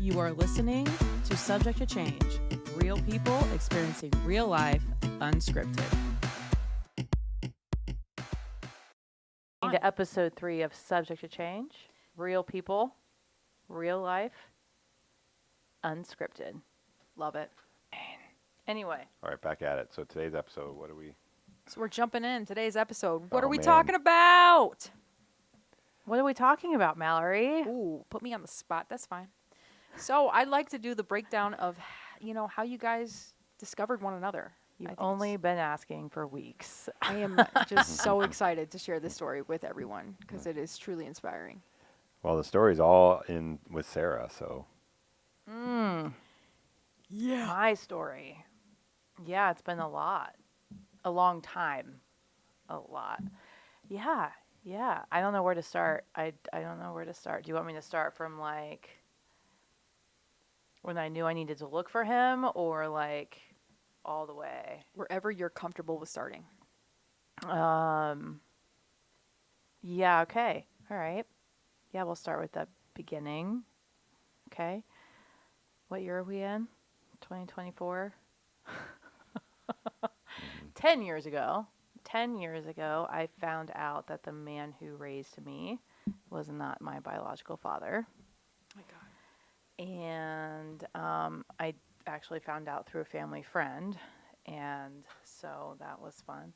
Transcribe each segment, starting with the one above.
You are listening to Subject to Change, real people experiencing real life, unscripted. To episode 3 of Subject to Change, real people, real life, unscripted. Love it. Anyway. All right, back at it. So today's episode, what do we... So we're jumping in today's episode. What Oh, are we man. talking about? What are we talking about, Mallory? Ooh, put me on the spot. That's fine. So I'd like to do the breakdown of, how you guys discovered one another. You've only been asking for weeks. I am just so excited to share this story with everyone because it is truly inspiring. Well, the story's all in with Sarah, so... Yeah. My story. Yeah, it's been a lot. A long time. A lot. Yeah. I don't know where to start. I don't know where to start. Do you want me to start from, when I knew I needed to look for him, or, all the way? Wherever you're comfortable with starting. Yeah, okay. All right. Yeah, we'll start with the beginning. Okay. What year are we in? 2024? 10 years ago, I found out that the man who raised me was not my biological father. Oh my God. And I actually found out through a family friend, and so that was fun.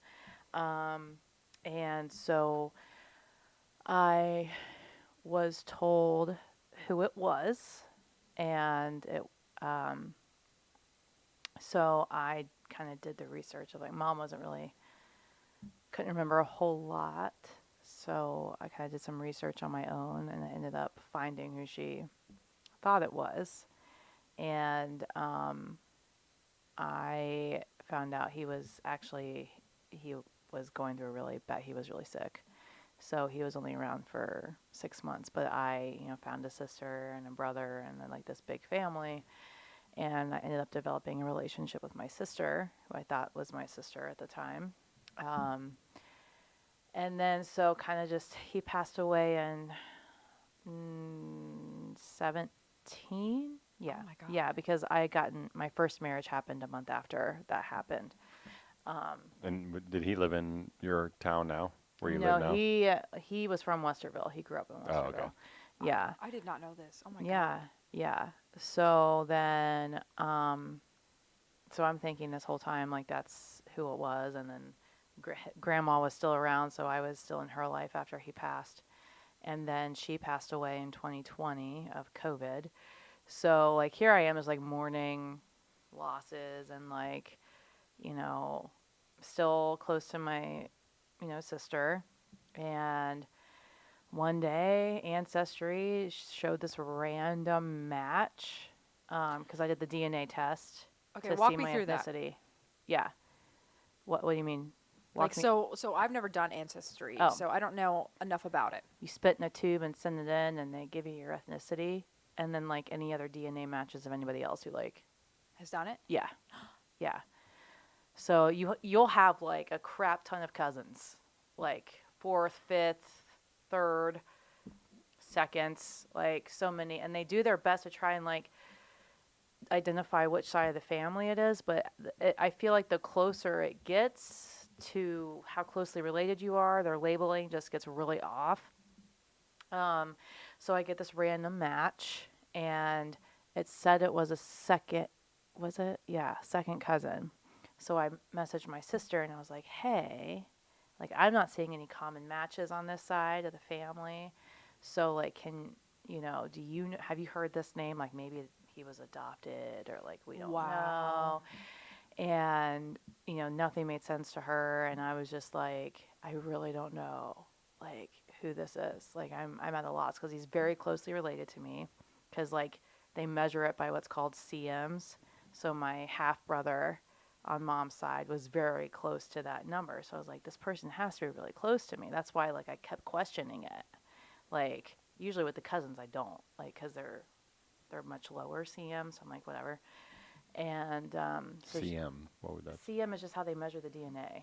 And so I was told who it was, and so I kind of did the research of Mom couldn't remember a whole lot, so I kind of did some research on my own, and I ended up finding who she thought it was. And I found out he was going through he was really sick. So he was only around for 6 months, but I, found a sister and a brother and then this big family. And I ended up developing a relationship with my sister, who I thought was my sister at the time. And then so kind of just, he passed away in 17. Yeah. Oh my God. Yeah, because my first marriage happened a month after that happened. And did he live in your town now, where you No, live now? he was from Westerville. He grew up in Westerville. Oh, okay. Yeah. I did not know this. Oh my God. Yeah. So then, so I'm thinking this whole time, that's who it was. And then grandma was still around, so I was still in her life after he passed. And then she passed away in 2020 of COVID. So, here I am as, mourning losses and, still close to my, sister. And one day, Ancestry showed this random match, because I did the DNA test Okay, to walk see me my through that. ethnicity. Yeah. What do you mean? So I've never done Ancestry, Oh. so I don't know enough about it. You spit in a tube and send it in, and they give you your ethnicity, and then any other DNA matches of anybody else who Has done it? Yeah. So you'll have a crap ton of cousins, fourth, fifth, third, seconds, so many, and they do their best to try and identify which side of the family it is, but I feel the closer it gets to how closely related you are, their labeling just gets really off. So I get this random match, and it said it was a second, was it? Yeah, second cousin. So I messaged my sister, and I was like, hey, I'm not seeing any common matches on this side of the family. So, have you heard this name? Maybe he was adopted, or we don't know. And, nothing made sense to her. And I was just I really don't know, who this is. I'm at a loss, because he's very closely related to me, because, they measure it by what's called CMs. So my half brother on Mom's side was very close to that number. So I was this person has to be really close to me. That's why, I kept questioning it. Usually with the cousins, I don't, because they're much lower CM. So I'm whatever. And so CM, what would that? CM is just how they measure the DNA,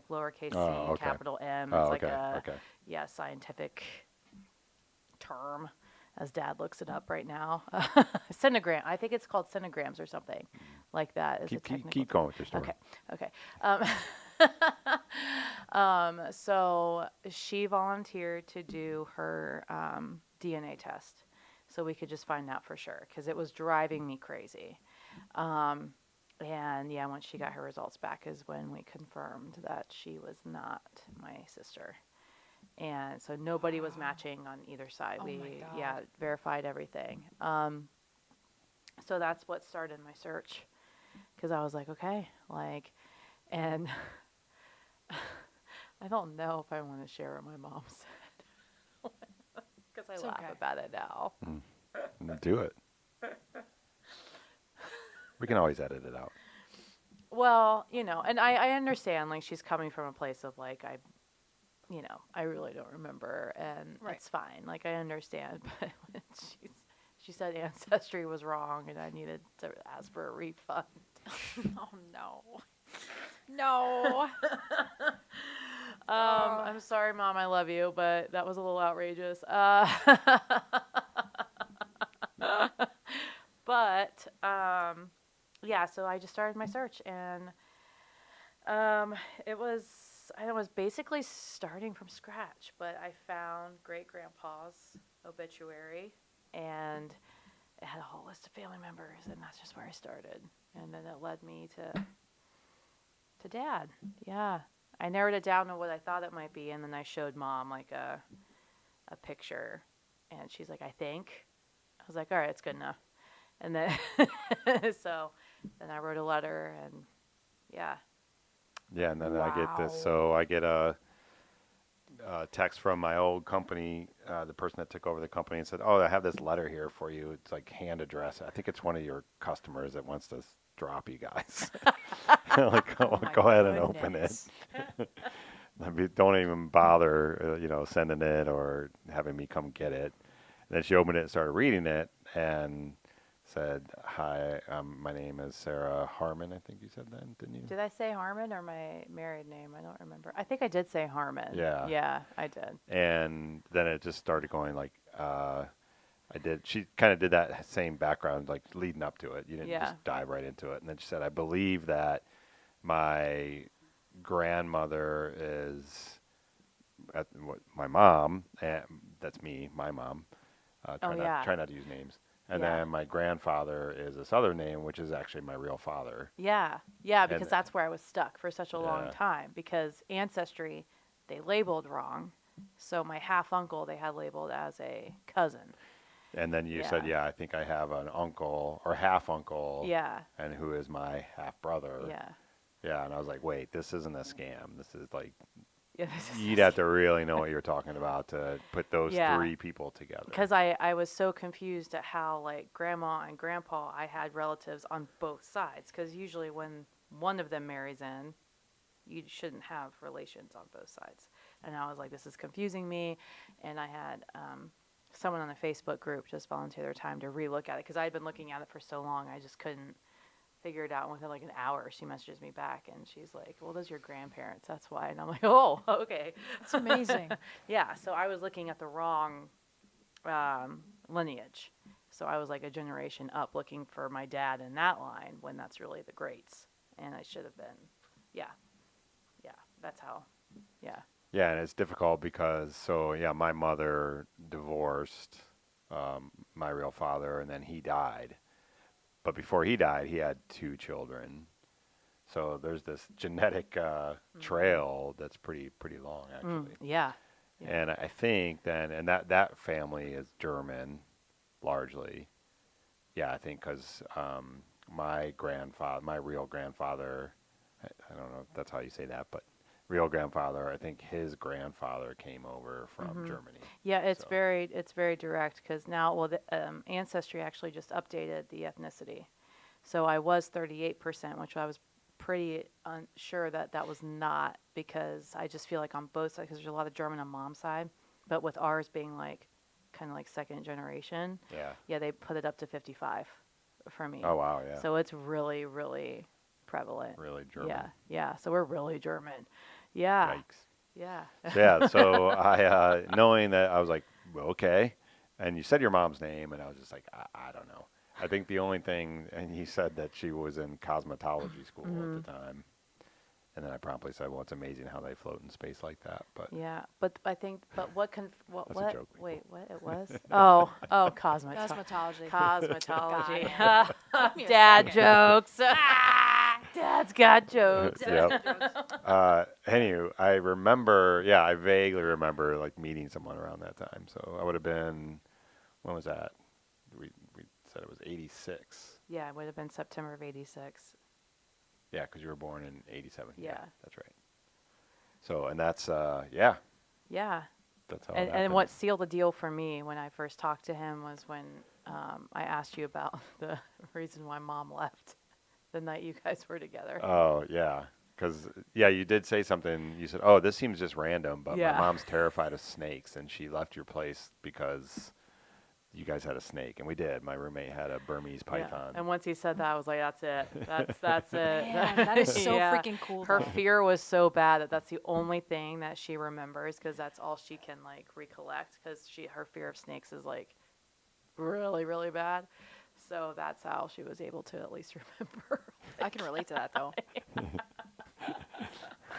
lowercase Oh, c, capital M. Oh, It's okay. scientific term. as Dad looks it up right now. Centigram. I think it's called centigrams or something like that. Is a technical Keep term. going with your story. Okay. Okay. So she volunteered to do her DNA test so we could just find out for sure because it was driving me crazy. And yeah, once she got her results back is when we confirmed that she was not my sister. And so nobody was matching on either side. Oh my We, God. yeah, verified everything. So that's what started my search because I was like, okay, like, and I don't know if I want to share what my mom said because I It's laugh okay. about it now. Do it. We can always edit it out. Well, and I understand, like, she's coming from a place of, like, I really don't remember, and Right. it's fine. Like, I understand, but when she said Ancestry was wrong and I needed to ask for a refund. Oh no. No. I'm sorry, Mom, I love you, but that was a little outrageous. But, yeah, so I just started my search, and I was basically starting from scratch, but I found great grandpa's obituary, and it had a whole list of family members, and that's just where I started. And then it led me to Dad. Yeah, I narrowed it down to what I thought it might be, and then I showed Mom like a picture, and she's like, I think. I was like, all right, it's good enough. And then so then I wrote a letter, and yeah. Yeah, and then I get this. Wow. So I get a text from my old company, the person that took over the company, and said, "Oh, I have this letter here for you. It's like hand addressed. I think it's one of your customers that wants to drop you guys." Like, Oh my go ahead and open it. goodness. I mean, don't even bother, sending it or having me come get it. And then she opened it and started reading it and said, "Hi, my name is Sarah Harmon." I think you said that, didn't you? Did I say Harmon or my married name? I don't remember. I think I did say Harmon. Yeah. Yeah, I did. And then it just started going like, I did. She kind of did that same background, like leading up to it. You didn't Yeah. just dive right into it. And then she said, "I believe that my grandmother is my mom, and that's me, my mom. Oh, yeah. Try not to use names. And Yeah. then my grandfather is this other name, which is actually my real father." Yeah, yeah, And- because that's where I was stuck for such a long Yeah. time because Ancestry, they labeled wrong. So my half uncle they had labeled as a cousin. And then you said, Yeah. "Yeah, I think I have an uncle or half uncle, Yeah, and who is my half brother." yeah. Yeah, and I was like, "Wait, this isn't a scam. This is like Yeah, this is you'd have to really know what you're talking about to put those Yeah. three people together." because I was so confused at how like grandma and grandpa I had relatives on both sides because usually when one of them marries in, you shouldn't have relations on both sides. And I was like, this is confusing me. And I had someone on a Facebook group just volunteer their time to relook at it because I had been looking at it for so long I just couldn't figure it out. And within like an hour, she messages me back and she's like, "Well, those are your grandparents. That's why." And I'm like, "Oh, okay." That's amazing. Yeah. So I was looking at the wrong lineage. So I was like a generation up looking for my dad in that line when that's really the greats. And I should have been. Yeah. Yeah. That's how. Yeah. Yeah, and it's difficult because my mother divorced my real father, and then he died. But before he died, he had two children. So there's this genetic trail that's pretty long, actually. Yeah. Yeah. And I think then, and that family is German, largely. Yeah, I think because my real grandfather, I don't know if that's how you say that, but real grandfather, I think his grandfather came over from Germany. Yeah, it's So- very direct because now, well, the Ancestry actually just updated the ethnicity. So I was 38%, which I was pretty unsure that was not because I just feel like on both sides, because there's a lot of German on mom's side, but with ours being like kind of like second generation, Yeah. they put it up to 55 for me. Oh, wow, yeah. So it's really, really prevalent. Really German. Yeah. So we're really German. Yeah. Yikes. Yeah. Yeah, so I, knowing that, I was like, well, okay. And you said your mom's name, and I was just like, I don't know. I think the only thing, and he said that she was in cosmetology school at the time. And then I promptly said, well, it's amazing how they float in space like that. But Yeah, but I think, but what That's a what? joke, people. Wait, what it was? Oh, cosmetology. Cosmetology. Cosmetology. Took me a Dad second. jokes. Dad's got jokes. Yep. Anywho, I remember, I vaguely remember like meeting someone around that time. So I would have been, when was that? We said it was 86. Yeah, it would have been September of '86. Yeah, because you were born in 87. Yeah. That's right. So, and that's, Yeah. that's how it And happened. what sealed the deal for me when I first talked to him was when I asked you about the reason why Mom left the night you guys were together. Oh, yeah. Because, you did say something. You said, oh, this seems just random, but Yeah. my mom's terrified of snakes, and she left your place because you guys had a snake. And we did. My roommate had a Burmese python. And once he said that, I was like, that's it. That's it. Man, that is so Yeah. freaking cool. Her though. fear was so bad that that's the only thing that she remembers because that's all she can like recollect because her fear of snakes is like really, really bad. So that's how she was able to at least remember. I can relate to that though.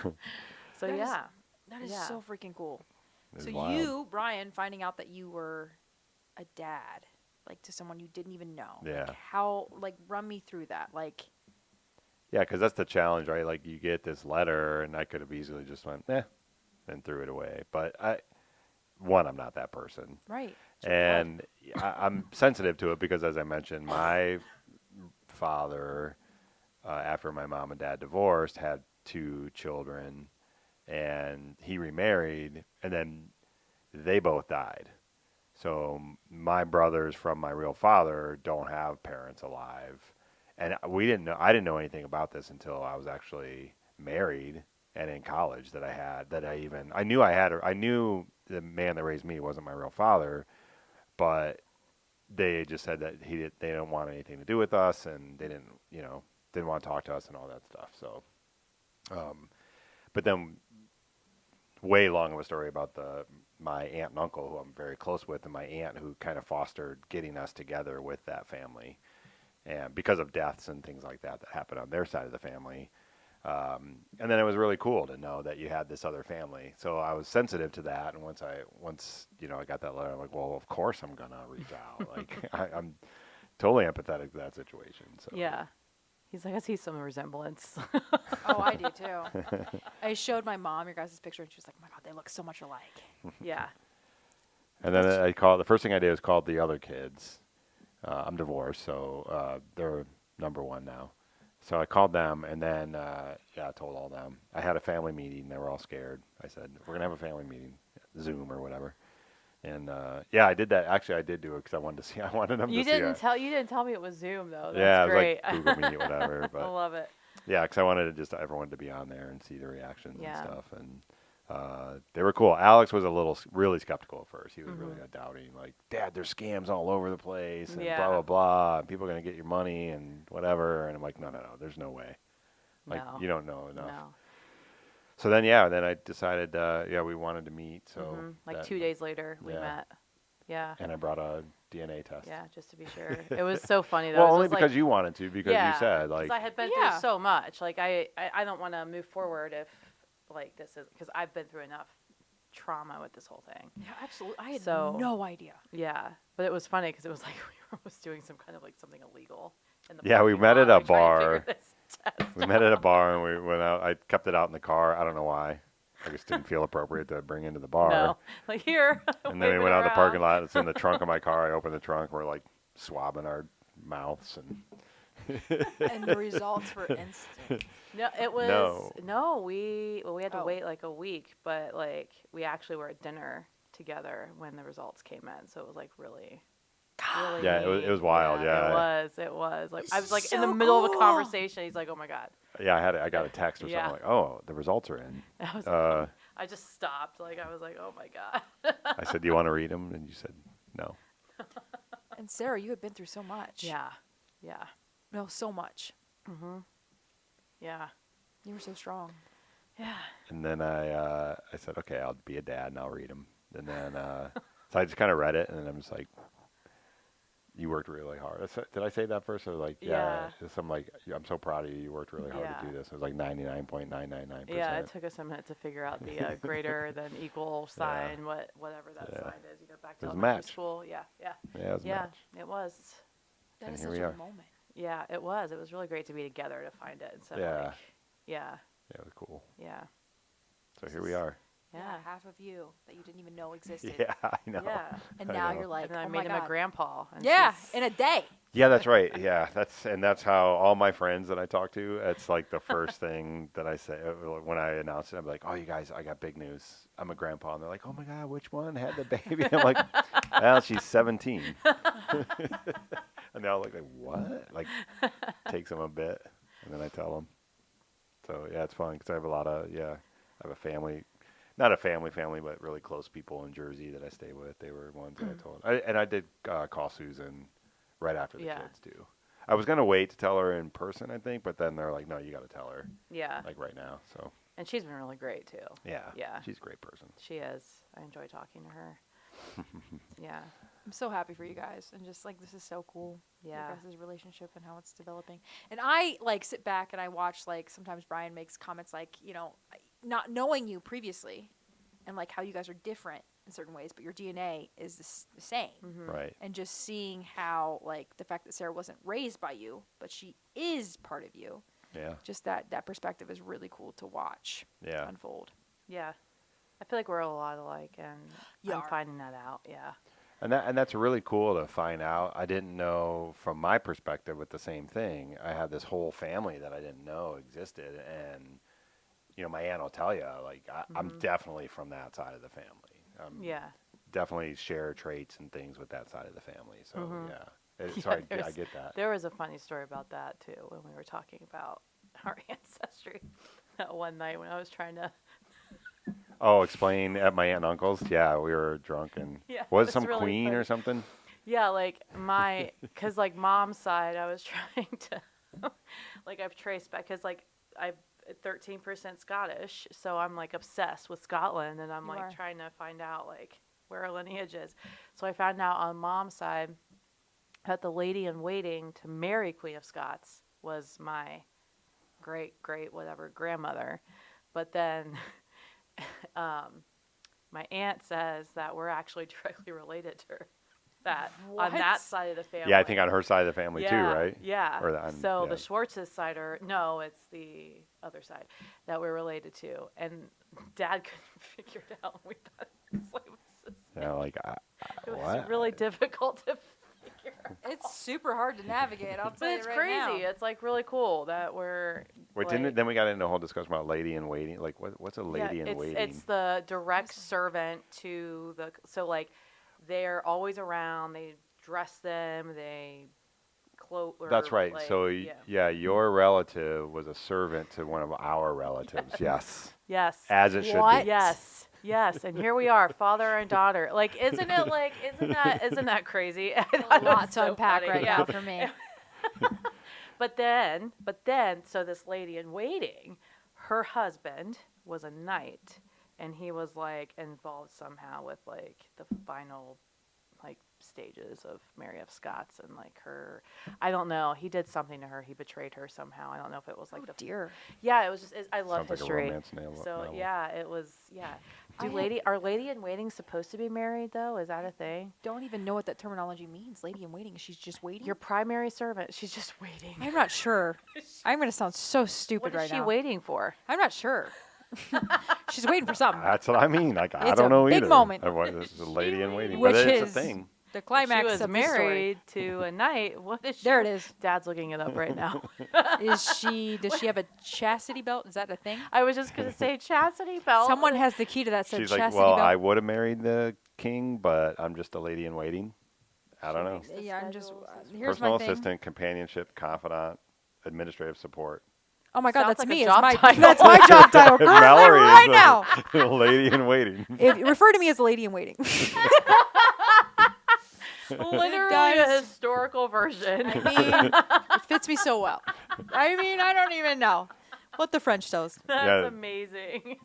So That is- yeah. That is Yeah. so freaking cool. It So was wild. you, Bryon, finding out that you were a dad, like to someone you didn't even know. Yeah. Like how? Like run me through that. Like Yeah, because that's the challenge, right? Like you get this letter, and I could have easily just went, and threw it away. But I'm not that person. right. And I'm sensitive to it because, as I mentioned, my father, after my mom and dad divorced, had 2 children, and he remarried, and then they both died. So my brothers from my real father don't have parents alive, and we didn't know. I didn't know anything about this until I was actually married and in college. I knew the man that raised me wasn't my real father, but they just said that they didn't want anything to do with us, and they didn't want to talk to us and all that stuff. So, but then way long of a story about my aunt and uncle who I'm very close with, and my aunt who kind of fostered getting us together with that family, and because of deaths and things like that happened on their side of the family. And then it was really cool to know that you had this other family. So I was sensitive to that. And once I got that letter, I'm like, well, of course I'm going to reach out. Like I'm totally empathetic to that situation. So Yeah. He's like, I see some resemblance. Oh, I do too. I showed my mom your guys' picture, and she was like, "Oh my god, they look so much alike." Yeah. And then the first thing I did was called the other kids. I'm divorced, so they're number 1 now. So I called them, and then I told all them. I had a family meeting. They were all scared. I said, we're gonna have a family meeting, Zoom or whatever. And I did that. Actually, I did do it because I wanted to see. I wanted them You to see didn't it. tell you didn't tell me it was Zoom though. That's Yeah, it was great. like Google Meet, whatever. I But love it. yeah, because I wanted to just everyone to be on there and see the reactions Yeah. and stuff. And they were cool. Alex was really skeptical at first. He was really doubting, like, Dad, there's scams all over the place, and Yeah. blah blah blah. And people are gonna get your money and whatever. And I'm like, no, there's no way. Like No. you don't know enough. No. So then, then I decided, we wanted to meet. So Like that- 2 days later, we Yeah. met. Yeah. and I brought a DNA test. Yeah, just to be sure. It was so funny though. Well, It only was because like, you wanted to, because you said because like, I had been Yeah. through so much. Like I don't want to move forward if like this is because I've been through enough trauma with this whole thing. Yeah, absolutely. I had So- no idea. Yeah, but it was funny because it was like we were almost doing some kind of like something illegal. In the Yeah, we parking met at lot, a like, trying to figure bar. this test we met at a bar and we went out. I kept it out in the car. I don't know why. I just didn't feel appropriate to bring into the bar. No, like here. And then we went out in the parking lot. It's in the trunk of my car. I opened the trunk. We're like swabbing our mouths and And the results were instant. No, it was No. we had to Oh. wait like a week, but like we actually were at dinner together when the results came in, so it was like really Yeah, it was wild, yeah. It was like I was like in the So middle of a cool. conversation. He's like, "Oh my god!" yeah. I got a text or something Yeah. like, oh, the results are in. I was like, Uh, I just stopped. Like I was like, "Oh my god!" I said, do you want to read them? And you said no. And Sarah, you had been through so much. Yeah, yeah, No, so much. yeah, You were so strong. yeah. And then I said, okay, I'll be a dad and I'll read them. And then So I just kind of read it, and then I'm just like, you worked really hard. Did I say that first? I was like, yeah. Yeah. I'm like, I'm so proud of you. You worked really hard to do Yeah. this. It was like 99.999%. Yeah, it took us a minute to figure out the greater than equal sign, whatever that Yeah. sign is. You know, back It to was a elementary match. school. Yeah, yeah, Yeah, it was a yeah. match. It was. That And is here such we a are. moment. Yeah, it was. It was really great to be together to find it. So Yeah. like, yeah, Yeah, it was cool. yeah, So here we are. yeah, half of you that you didn't even know existed. Yeah, I know. yeah. And I now know. you're like, And then I oh made my him God. a grandpa. And Yeah, she's- in a day. Yeah, that's right. Yeah, that's how all my friends that I talk to. It's like the first thing that I say when I announce it. I'm like, "Oh, you guys, I got big news. I'm a grandpa." And they're like, "Oh my God, which one had the baby?" I'm like, "Well, she's 17." And they're all like, "What?" Like, takes them a bit, and then I tell them. So yeah, it's fun because I have a lot of I have a family. Not a family, but really close people in Jersey that I stay with. They were ones that I told. I did call Susan right after the Yeah. kids too. I was gonna wait to tell her in person, I think, but then they're like, "No, you got to tell her yeah, like right now." So and she's been really great too. yeah, Yeah. she's a great person. She is. I enjoy talking to her. Yeah, I'm so happy for you guys, and just like this is so cool. yeah, Your guys' relationship and how it's developing. And I like sit back and I watch, like, sometimes Bryon makes comments like, not knowing you previously, and like how you guys are different in certain ways, but your DNA is the same. mm-hmm. Right. And just seeing how, like, the fact that Sarah wasn't raised by you, but she is part of you. Yeah. Just that perspective is really cool to watch Yeah. unfold. Yeah. I feel like we're a lot alike, and You I'm are. finding that out. Yeah. And that's really cool to find out. I didn't know from my perspective with the same thing. I had this whole family that I didn't know existed, and my aunt will tell you, like, I'm definitely from that side of the family. Yeah. Definitely share traits and things with that side of the family. So yeah, Yeah, sorry, I there's- get that. There was a funny story about that too when we were talking about our ancestry. That one night when I was trying to. Oh, explain at my aunt and uncle's. Yeah, we were drunk and Yeah, was it's some really queen funny. or something. Yeah, like because like mom's side, I was trying to, like I've traced back because like I'm 13% Scottish, so I'm like obsessed with Scotland, and I'm You like are. trying to find out like where our lineage is. So I found out on mom's side that the lady in waiting to marry Queen of Scots was my great whatever grandmother, but then my aunt says that we're actually directly related to her. That on that What? side of the family. Yeah, I think on her side of the family too, right? Yeah. Or the- so yeah. the Schwartz's side no, it's the other side that we're related to. And Dad couldn't figure it out. We thought it was What? really difficult to figure out. It's super hard to navigate. I'll But tell it's you right crazy. now. It's like really cool that we're Wait, like, then we got into a whole discussion about lady in waiting. Like, what's a lady in waiting? It's the direct servant to the so like they're always around. They dress them. They clothe. That's right. Like, So yeah. your relative was a servant to one of our relatives. Yes. Yes. As it should What? be. Yes. Yes. And here we are, father and daughter. Like, isn't that crazy? I A thought it lot was to so unpack funny. right Yeah. now for me. But then, so this lady in waiting, her husband was a knight, and he was like involved somehow with like the final like stages of Mary of Scots and like her, I don't know. He did something to her. He betrayed her somehow. I don't know if it was like Oh dear. Yeah, it was just. I love Sounds like a history. romance So novel. yeah, it was. Yeah. I Are lady in waiting supposed to be married though? Is that a thing? Don't even know what that terminology means. Lady in waiting. She's just waiting. Your primary servant. She's just waiting. I'm not sure. I'm gonna sound so stupid What is right she now. waiting for? I'm not sure. She's waiting for something. That's what I mean. Like, I It's don't a know big either. moment. This is a lady in waiting. Which but it's is a thing. the climax She was of this story. married to a knight. What is she? There it is. Dad's looking it up right now. Does she have a chastity belt? Is that a thing? I was just gonna say chastity belt. Someone has the key to that. Said She's chastity like, well, belt. I would have married the king, but I'm just a lady in waiting. I don't know. makes the Yeah, I'm just. schedules and Here's Personal my thing. assistant, companionship, confidant, administrative support. Oh my God, Sounds that's like a me. It's job my title. that's my job title. Currently, Mallory right is now. a lady in waiting. Refer to me as a lady in waiting. Literally does. a historical version. I mean, it fits me so well. I mean, I don't even know what the French toast. That's Yeah. amazing.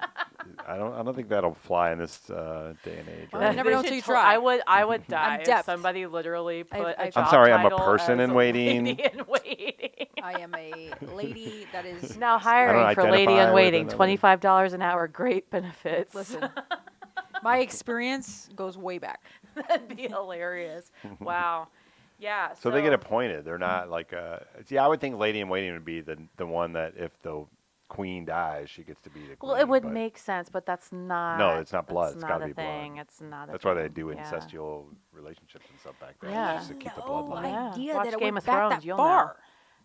I don't think that'll fly in this day and age. Well, you Right? never They know should until you to- try. I would die if depth. somebody literally put a I've- job I'm sorry, I'm a title person as in a waiting. lady in waiting. I am a lady that is. Now I don't hiring for lady identify in with waiting, another- $25 an hour, great benefits. Listen, my experience goes way back. That'd be hilarious. Wow. Yeah. So they get appointed. They're not like see, I would think lady in waiting would be the one that if the queen dies, she gets to be the queen. Well, it would but make sense, but that's not. No, it's not blood. It's It's not gotta a be blood. thing. It's not. That's a why they thing. do Yeah. incestual relationships and stuff back then. Yeah. Just to keep the No bloodline. Yeah. idea Watch that it Game went of back Thrones, that you'll know. far.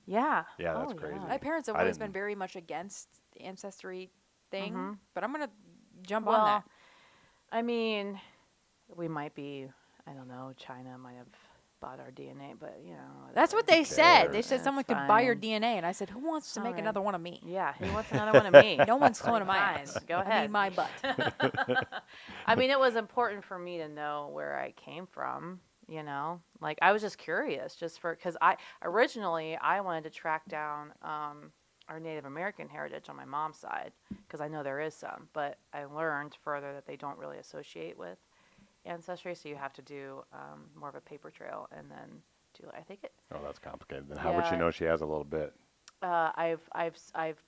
Yeah. Yeah, that's Oh, crazy. My parents have I always been didn't- very much against the ancestry thing, Mhm. but I'm gonna jump Well, on that. I mean, we might be. I don't know. China might have bought our DNA, but you know. That's what whatever. they said. They cares? said It's someone could buy your fine. DNA, and I said, "Who wants to make Alright. another one of me? Yeah. Who wants another one of me? No one's cloning Like, my fine, ass. Go I ahead. mean, my butt." I mean, it was important for me to know where I came from, you know? Like, I was just curious, because originally I wanted to track down our Native American heritage on my mom's side, because I know there is some, but I learned further that they don't really associate with ancestry, so you have to do more of a paper trail and then do, I think it, Oh, that's complicated. Then how would she Yeah. know she has a little bit? I've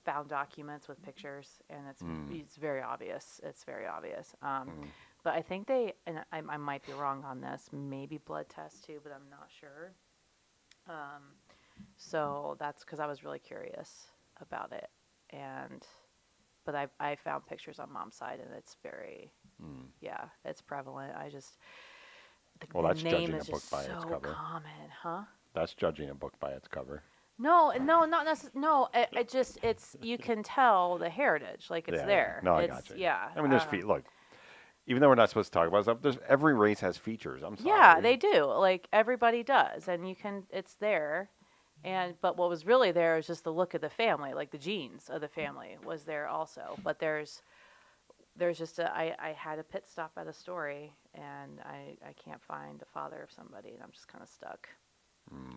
found documents with pictures, and Mm. it's very obvious. It's very obvious. Mm. But I think they, and I might be wrong on this, maybe blood tests too, but I'm not sure. So that's because I was really curious about it, but I found pictures on mom's side, and it's very, Mm. yeah, it's prevalent. Well, the that's name judging is a book just by its so cover. common, huh? That's judging a book by its cover. No, not necessarily. No, it just you can tell the heritage, like it's Yeah, yeah. there. No, I It's, gotcha. Yeah. I mean, there's look, even though we're not supposed to talk about stuff, every race has features. I'm sorry. Yeah, they do. Like everybody does, and it's there. But what was really there is just the look of the family, like the genes of the family was there also. But there's just I had a pit stop at a story, and I can't find the father of somebody, and I'm just kind of stuck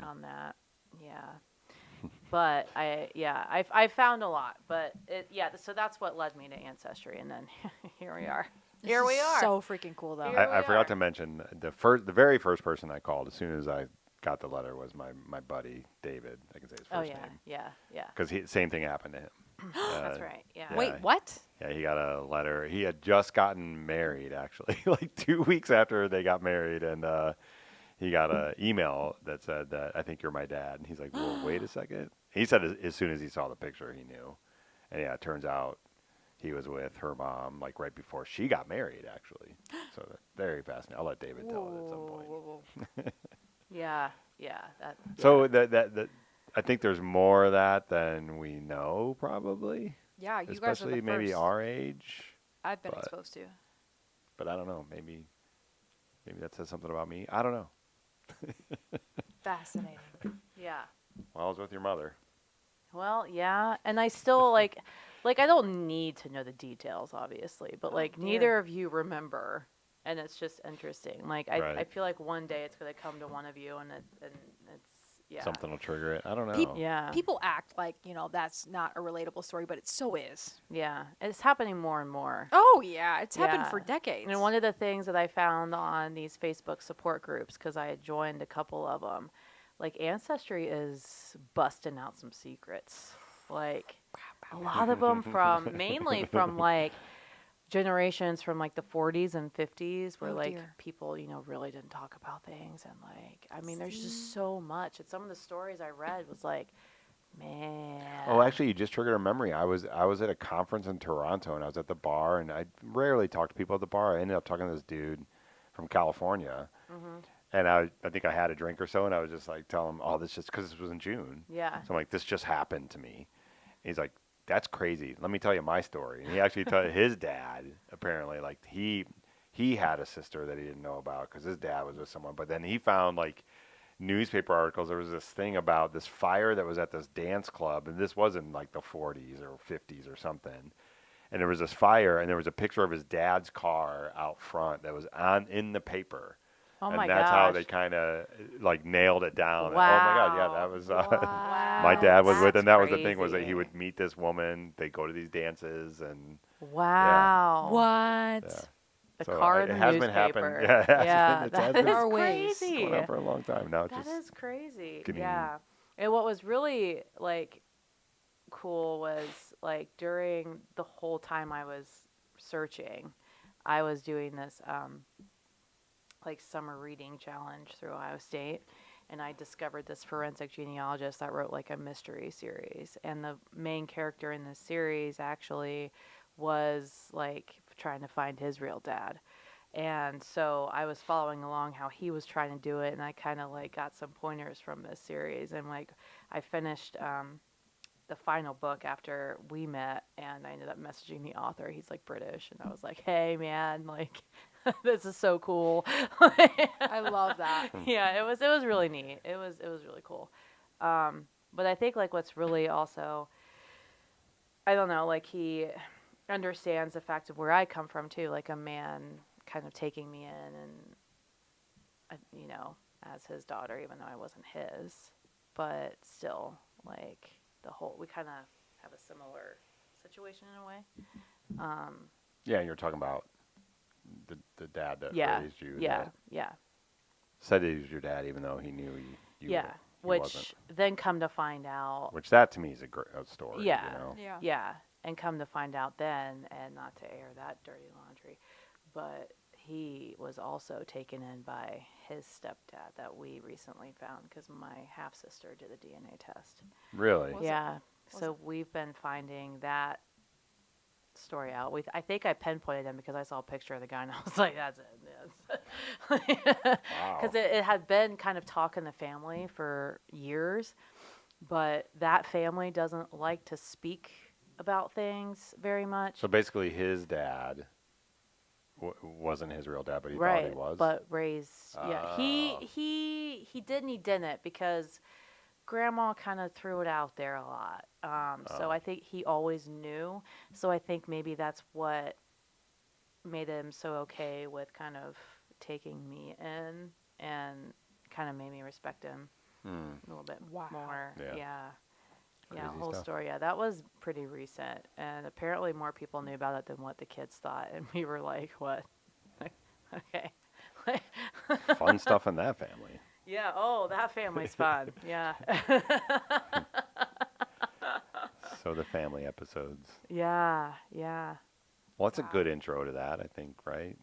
on that. Yeah. But I found a lot, but so that's what led me to Ancestry, and then here we are. This Here is we are. So freaking cool, though. Here I we forgot are. to mention the very first person I called as soon as I got the letter was my buddy David. I can say his Oh first yeah, name yeah. because same thing happened to him. That's right. Yeah. Yeah. Wait, what? Yeah, he got a letter. He had just gotten married, actually, like 2 weeks after they got married, and he got an email that said that I think you're my dad. And he's like, well, wait a second. He said as soon as he saw the picture, he knew. And yeah, it turns out he was with her mom like right before she got married, actually. So very fascinating. I'll let David tell it at some point. Whoa. Yeah. That. So yeah. that I think there's more of that than we know, probably. Yeah, you guys are the Especially maybe first our age. I've been but- exposed to. But I don't know. Maybe that says something about me. I don't know. Fascinating. Yeah. Well, I was with your mother. Well, yeah, and I still like I don't need to know the details, obviously, but Oh, like dear. neither of you remember, and it's just interesting. Like I Right. feel like one day it's gonna come to one of you, and it's yeah. Something will trigger it. I don't know. Yeah. People act like, that's not a relatable story, but it so is. Yeah, it's happening more and more. Oh, yeah. It's happened for Yeah. decades. And one of the things that I found on these Facebook support groups, because I had joined a couple of them, like Ancestry is busting out some secrets. Like a lot of them mainly from like generations from like the 40s and 50s where Oh, like dear. people, really didn't talk about things. And like, I mean, there's just so much. And some of the stories I read was like, man. Oh, actually, you just triggered a memory. I was at a conference in Toronto, and I was at the bar, and I rarely talk to people at the bar. I ended up talking to this dude from California, Mhm. and I think I had a drink or so, and I was just like telling him, "Oh, this just because this was in June." Yeah. So I'm like, "This just happened to me." And he's like, "That's crazy. Let me tell you my story." And he actually told his dad apparently like he had a sister that he didn't know about because his dad was with someone, but then he found like newspaper articles. There was this thing about this fire that was at this dance club, and this was in like the 40s or 50s or something. And there was this fire, and there was a picture of his dad's car out front that was in the paper. Oh and my that's how they gosh. kind of like nailed it down. Oh my God, yeah, Wow. that was my Wow. dad was with, That's and that was the thing was that he crazy. would meet this woman. They go to these dances, and yeah, Wow. yeah. What? The So car in it the has been happening. newspaper. Yeah, it has been. Yeah, It that has been is Our ways. crazy. going on for a long time now. It's That just is crazy. getting. Yeah. And what was really like cool was like during the whole time I was searching, I was doing this like summer reading challenge through Ohio State, and I discovered this forensic genealogist that wrote like a mystery series, and the main character in this series actually was like trying to find his real dad. And so I was following along how he was trying to do it, and I kind of like got some pointers from this series. And like I finished the final book after we met, and I ended up messaging the author. He's like British, and I was like, "Hey, man, like this is so cool." I love that. Yeah, it was really neat. It was really cool. But I think like what's really also, I don't know, like he understands the fact of where I come from too, like a man kind of taking me in and as his daughter, even though I wasn't his, but still like the whole we kind of have a similar situation in a way. Yeah, you're talking about the dad that Yeah, raised you. yeah, That yeah, said he was your dad, even though he knew you yeah. he Which wasn't. then come to find out, Which that to me is a story. Yeah. You know. Yeah. yeah, and come to find out then, and not to air that dirty laundry, but he was also taken in by his stepdad that we recently found because my half sister did a DNA test. Really. Was it- Yeah, was so we've been finding that story out. I think I pinpointed him because I saw a picture of the guy and I was like, that's it. Wow. Because it had been kind of talk in the family for years, but that family doesn't like to speak about things very much. So basically, his dad wasn't his real dad, but he thought Right, he was. but raised, yeah, Oh. he did and he didn't because grandma kind of threw it out there a lot. So Oh. I think he always knew. So I think maybe that's what made him so okay with kind of taking me in and kind of made me respect him a little bit Wow. more. Yeah. Yeah. Yeah, Crazy whole stuff. story. Yeah, that was pretty recent, and apparently more people knew about it than what the kids thought, and we were like, "What? Okay." Fun stuff in that family. Yeah. Oh, that family's fun. Yeah. So the family episodes. Yeah. Yeah. Well, that's a Wow. good intro to that, I think, right?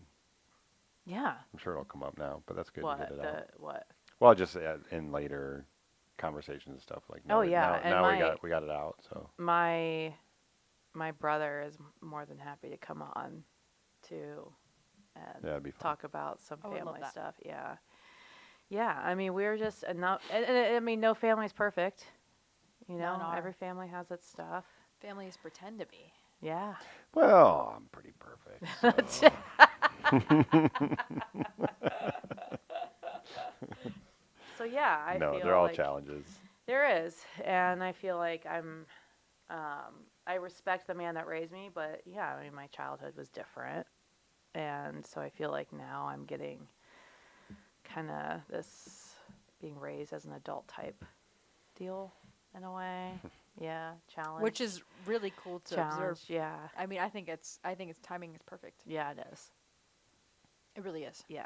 Yeah. I'm sure it'll come up now, but that's good What to get it out. what? Well, just in later conversations and stuff like. Oh, yeah, Now, and now my- we got it out. So My brother is more than happy to come on too and yeah, it'd be fun. talk about some I would love family that. stuff. Yeah. Yeah, I mean, we're just enough. I mean, no family's perfect. You know, None are. every family has its stuff. Families pretend to be. Yeah. Well, I'm pretty perfect. So. So yeah, I No, feel they're all like challenges. there is, and I feel like I respect the man that raised me, but yeah, I mean, my childhood was different, and so I feel like now I'm getting kind of this being raised as an adult type deal in a way. Yeah, challenge. Which is really cool to challenge. observe. Yeah, I mean, I think its timing is perfect. yeah, it is. It really is. Yeah,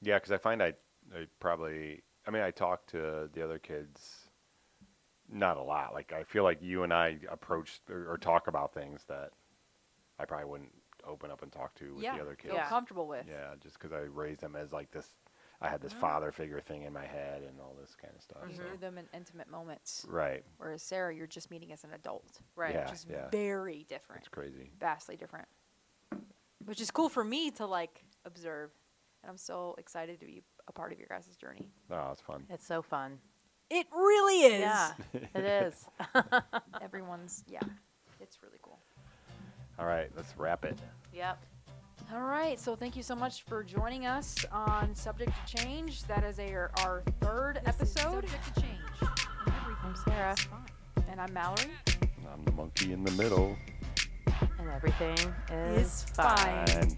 Yeah, because I find I probably. I mean, I talk to the other kids. Not a lot. Like I feel like you and I approach or talk about things that I probably wouldn't open up and talk to with Yeah. the other kids. Feel Yeah. comfortable with. Yeah, just because I raised them as like this. I had this Yeah. father figure thing in my head and all this kind of stuff. You So. knew them in intimate moments. Right. Whereas Sarah, you're just meeting as an adult. right. Yeah. Which is very different. It's crazy. Vastly different. Which is cool for me to like observe. And I'm so excited to be a part of your guys' journey. Oh, it's fun. It's so fun. It really is. Yeah, it is. Everyone's, yeah. It's really cool. All right, let's wrap it. Yep. All right. So thank you so much for joining us on Subject to Change. That is our third episode. Subject to change. And everything I'm Sarah. is fine. And I'm Mallory. I'm the monkey in the middle. And everything Is is fine. And